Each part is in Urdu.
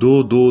2-2,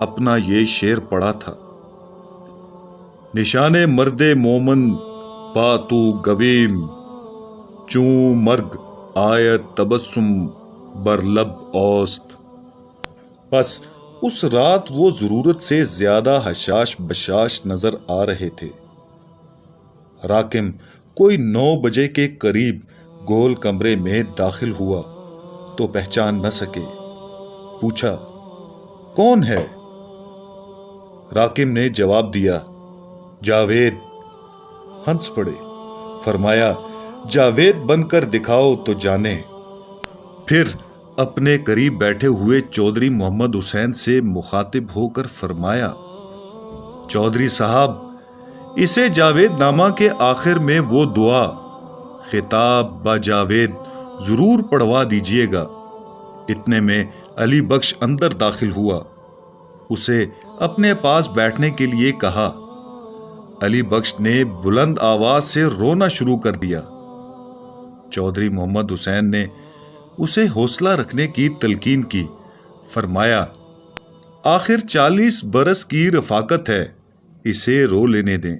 اپنا یہ شعر پڑھا تھا: نشان مرد مومن پا تو گویم، چوں مرگ آیت تبسم بر لب اوست۔ بس اس رات وہ ضرورت سے زیادہ حشاش بشاش نظر آ رہے تھے۔ راکم کوئی 9 بجے کے قریب گول کمرے میں داخل ہوا تو پہچان نہ سکے۔ پوچھا: کون ہے؟ راکم نے جواب دیا: جاوید۔ ہنس پڑے۔ فرمایا: جاوید بن کر دکھاؤ تو جانے۔ پھر اپنے قریب بیٹھے ہوئے چودھری محمد حسین سے مخاطب ہو کر فرمایا: چودھری صاحب، اسے جاوید نامہ کے آخر میں وہ دعا خطاب با جاوید ضرور پڑھوا دیجیے گا۔ اتنے میں علی بخش اندر داخل ہوا۔ اسے اپنے پاس بیٹھنے کے لیے کہا۔ علی بخش نے بلند آواز سے رونا شروع کر دیا۔ چودھری محمد حسین نے اسے حوصلہ رکھنے کی تلقین کی۔ فرمایا: آخر 40 برس کی رفاقت ہے، اسے رو لینے دیں۔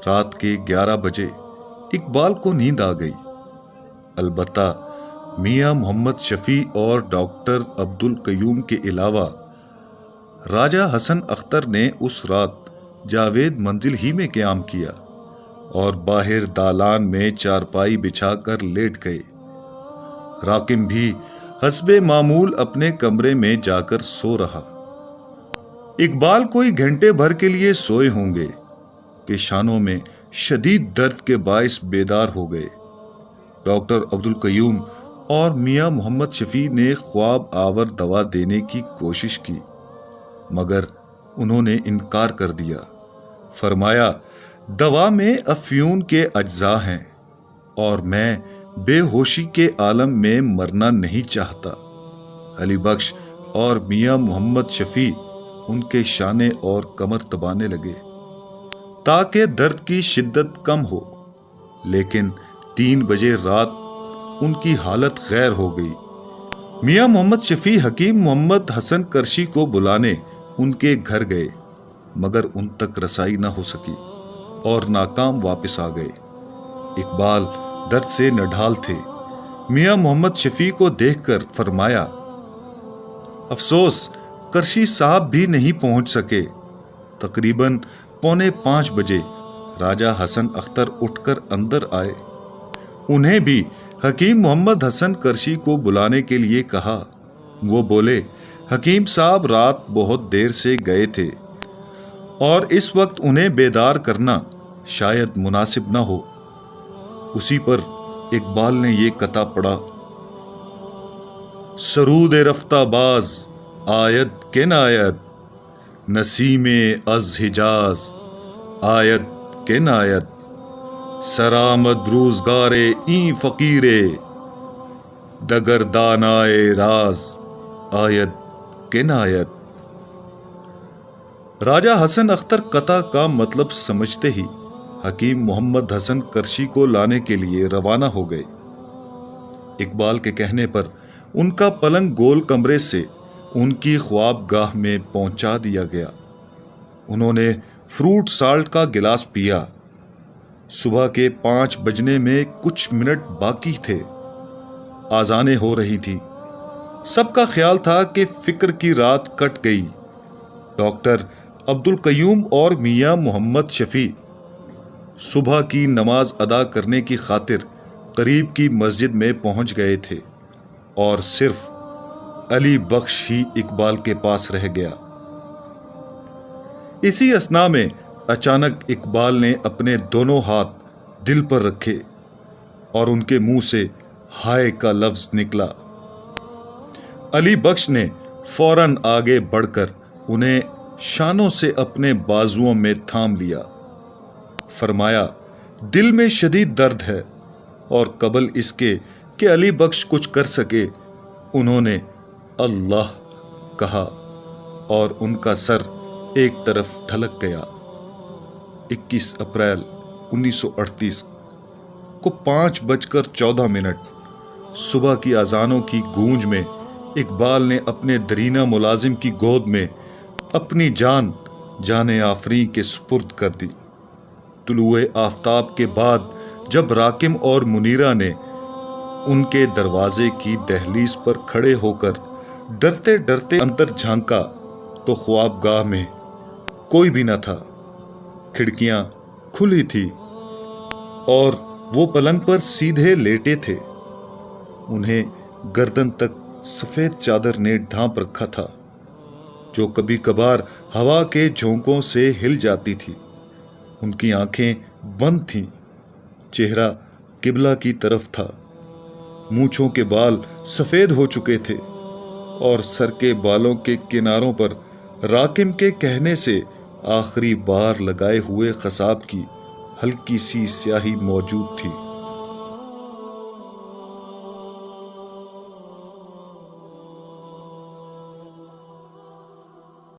رات کے 11 بجے اقبال کو نیند آ گئی۔ البتہ میاں محمد شفیع اور ڈاکٹر عبدالقیوم کے علاوہ راجہ حسن اختر نے اس رات جاوید منزل ہی میں قیام کیا اور باہر دالان میں چارپائی بچھا کر لیٹ گئے۔ راکم بھی حسب معمول اپنے کمرے میں جا کر سو رہا۔ اقبال کوئی گھنٹے بھر کے لیے سوئے ہوں گے کہ شانوں میں شدید درد کے باعث بیدار ہو گئے۔ ڈاکٹر عبدالقیوم اور میاں محمد شفیع نے خواب آور دوا دینے کی کوشش کی، مگر انہوں نے انکار کر دیا۔ فرمایا: دوا میں افیون کے اجزاء ہیں اور میں بے ہوشی کے عالم میں مرنا نہیں چاہتا۔ علی بخش اور میاں محمد شفیع ان کے شانے اور کمر دبانے لگے تاکہ درد کی شدت کم ہو، لیکن 3 بجے رات ان کی حالت غیر ہو گئی۔ میاں محمد شفیع حکیم محمد حسن کرشی کو بلانے ان کے گھر گئے، مگر ان تک رسائی نہ ہو سکی اور ناکام واپس آ گئے۔ اقبال درد سے نڈھال تھے۔ میاں محمد شفیع کو دیکھ کر فرمایا: افسوس کرشی صاحب بھی نہیں پہنچ سکے۔ تقریباً 4:45 بجے راجہ حسن اختر اٹھ کر اندر آئے۔ انہیں بھی حکیم محمد حسن کرشی کو بلانے کے لیے کہا۔ وہ بولے: حکیم صاحب رات بہت دیر سے گئے تھے اور اس وقت انہیں بیدار کرنا شاید مناسب نہ ہو۔ اسی پر اقبال نے یہ قطعہ پڑھا: سرود رفتہ باز آید کہ ناید، نسیم از حجاز آید کہ ناید، سرآمد روزگار این فقیر دگر دانائے راز آید کہ ناید۔ راجہ حسن اختر قطعہ کا مطلب سمجھتے ہی حکیم محمد حسن کرشی کو لانے کے لیے روانہ ہو گئے۔ اقبال کے کہنے پر ان کا پلنگ گول کمرے سے ان کی خواب گاہ میں پہنچا دیا گیا۔ انہوں نے فروٹ سالٹ کا گلاس پیا۔ صبح کے 5 بجنے میں کچھ منٹ باقی تھے۔ آذانیں ہو رہی تھی۔ سب کا خیال تھا کہ فکر کی رات کٹ گئی۔ ڈاکٹر عبدالقیوم اور میاں محمد شفیع صبح کی نماز ادا کرنے کی خاطر قریب کی مسجد میں پہنچ گئے تھے اور صرف علی بخش ہی اقبال کے پاس رہ گیا۔ اسی اثنا میں اچانک اقبال نے اپنے دونوں ہاتھ دل پر رکھے اور ان کے منہ سے ہائے کا لفظ نکلا۔ علی بخش نے فوراً آگے بڑھ کر انہیں شانوں سے اپنے بازوؤں میں تھام لیا۔ فرمایا: دل میں شدید درد ہے، اور قبل اس کے کہ علی بخش کچھ کر سکے انہوں نے اللہ کہا اور ان کا سر ایک طرف ڈھلک گیا۔ 21 اپریل 1938 کو 5:14 صبح کی اذانوں کی گونج میں اقبال نے اپنے درینہ ملازم کی گود میں اپنی جان جانے آفریں کے سپرد کر دی۔ طلوع آفتاب کے بعد جب راکم اور منیرہ نے ان کے دروازے کی دہلیز پر کھڑے ہو کر ڈرتے ڈرتے اندر جھانکا تو خوابگاہ میں کوئی بھی نہ تھا۔ کھڑکیاں کھلی تھی اور وہ پلنگ پر سیدھے لیٹے تھے۔ انہیں گردن تک سفید چادر نے ڈھانپ رکھا تھا جو کبھی کبھار ہوا کے جھونکوں سے ہل جاتی تھی۔ ان کی آنکھیں بند تھیں، چہرہ قبلہ کی طرف تھا، مونچھوں کے بال سفید ہو چکے تھے اور سر کے بالوں کے کناروں پر راکم کے کہنے سے آخری بار لگائے ہوئے خصاب کی ہلکی سی سیاہی موجود تھی۔